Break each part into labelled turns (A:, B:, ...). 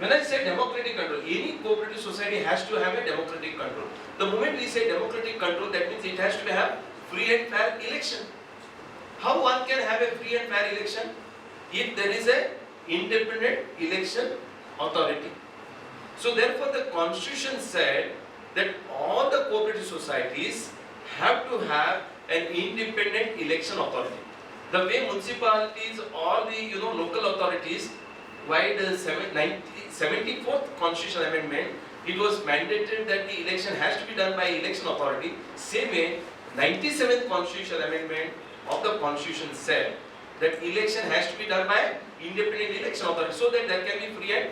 A: When I say democratic control, any cooperative society has to have a democratic control. The moment we say democratic control, that means it has to have free and fair election. How one can have a free and fair election? If there is a independent election authority. So therefore the constitution said that all the cooperative societies have to have an independent election authority. The way municipalities or the local authorities, by the 74th constitutional amendment, it was mandated that the election has to be done by election authority. Same way, 97th constitutional amendment of the constitution said that election has to be done by independent election authority, so that there can be free and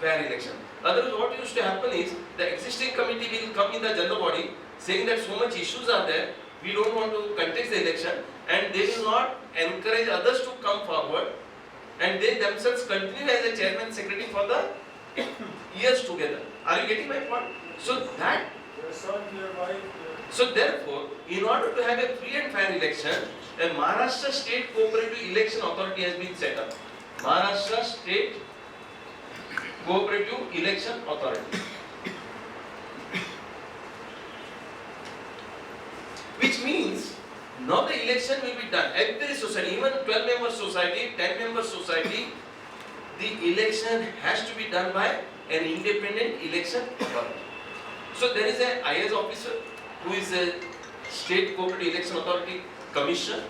A: fair election. Otherwise, what used to happen is the existing committee will come in the general body saying that so much issues are there, we don't want to contest the election, and they will not encourage others to come forward, and they themselves continue as a chairman secretary for the years together. Are you getting my point? So that. So therefore, in order to have a free and fair election, a Maharashtra State Cooperative Election Authority has been set up. Maharashtra State Cooperative Election Authority. Which means now the election will be done. Every society, even 12-member society, 10-member society, the election has to be done by an independent election authority. So there is an IAS officer who is a State Cooperative Election Authority Commissioner.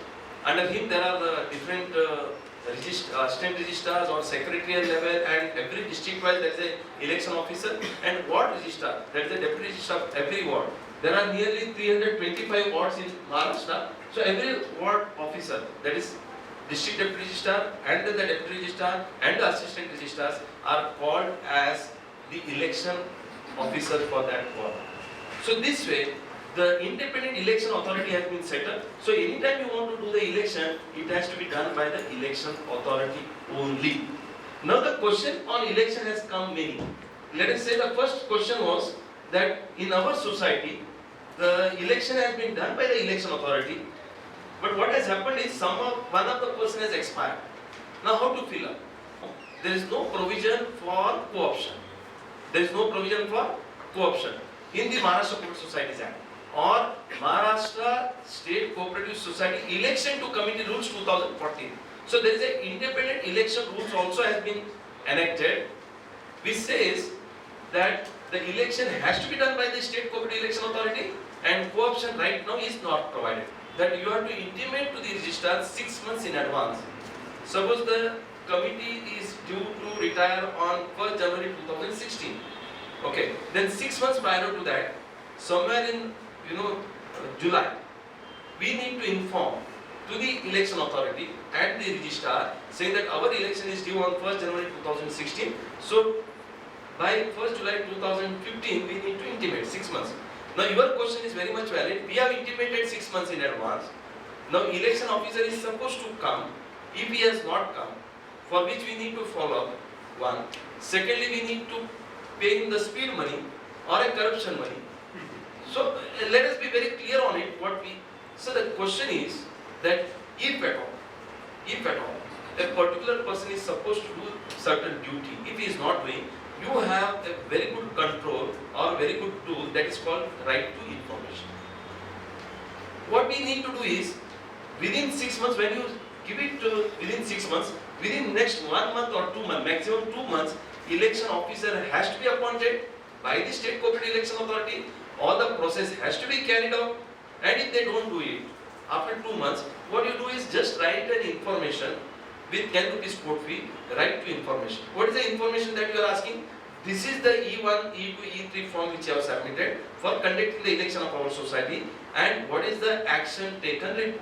A: Under him there are the different assistant registrars or secretarial level, and every district wise there is an election officer, and ward registrar, there is a deputy registrar of every ward. There are nearly 325 wards in Maharashtra. So every ward officer, that is district deputy registrar and the deputy registrar and the assistant registrars, are called as the election officer for that ward. So this way, the independent election authority has been set up. So anytime you want to do the election, it has to be done by the election authority only. Now the question on election has come many. Let us say the first question was that in our society, the election has been done by the election authority, but what has happened is one of the person has expired. Now how to fill up? There is no provision for co-option. There is no provision for co-option in the Maharashtra Cooperative Societies Act or Maharashtra State Cooperative Society Election to Committee Rules 2014. So there is an independent election rules also has been enacted, which says that the election has to be done by the State Cooperative Election Authority, and co-option right now is not provided. That you have to intimate to the registrar 6 months in advance. Suppose the committee is due to retire on 1st January 2016. Okay, then 6 months prior to that, somewhere in July, we need to inform to the election authority and the registrar saying that our election is due on 1st January 2016. So by 1st July 2015, we need to intimate 6 months. Now your question is very much valid. We have intimated 6 months in advance. Now election officer is supposed to come. If he has not come, for which we need to follow up, one. Secondly, we need to pay him the speed money or a corruption money. So let us be very clear on it. So the question is that if at all, a particular person is supposed to do certain duty, if he is not doing, you have a very good control or very good tool that is called right to information. What we need to do is, within 6 months, when you give it to within 6 months, within next 1 month or 2 months, maximum 2 months, election officer has to be appointed by the State Cooperative Election Authority. All the process has to be carried out, and if they don't do it, after 2 months, what you do is just write an information with 10 rupees court fee, right to information. What is the information that you are asking? This is the E1, E2, E3 form which you have submitted for conducting the election of our society, and what is the action taken report.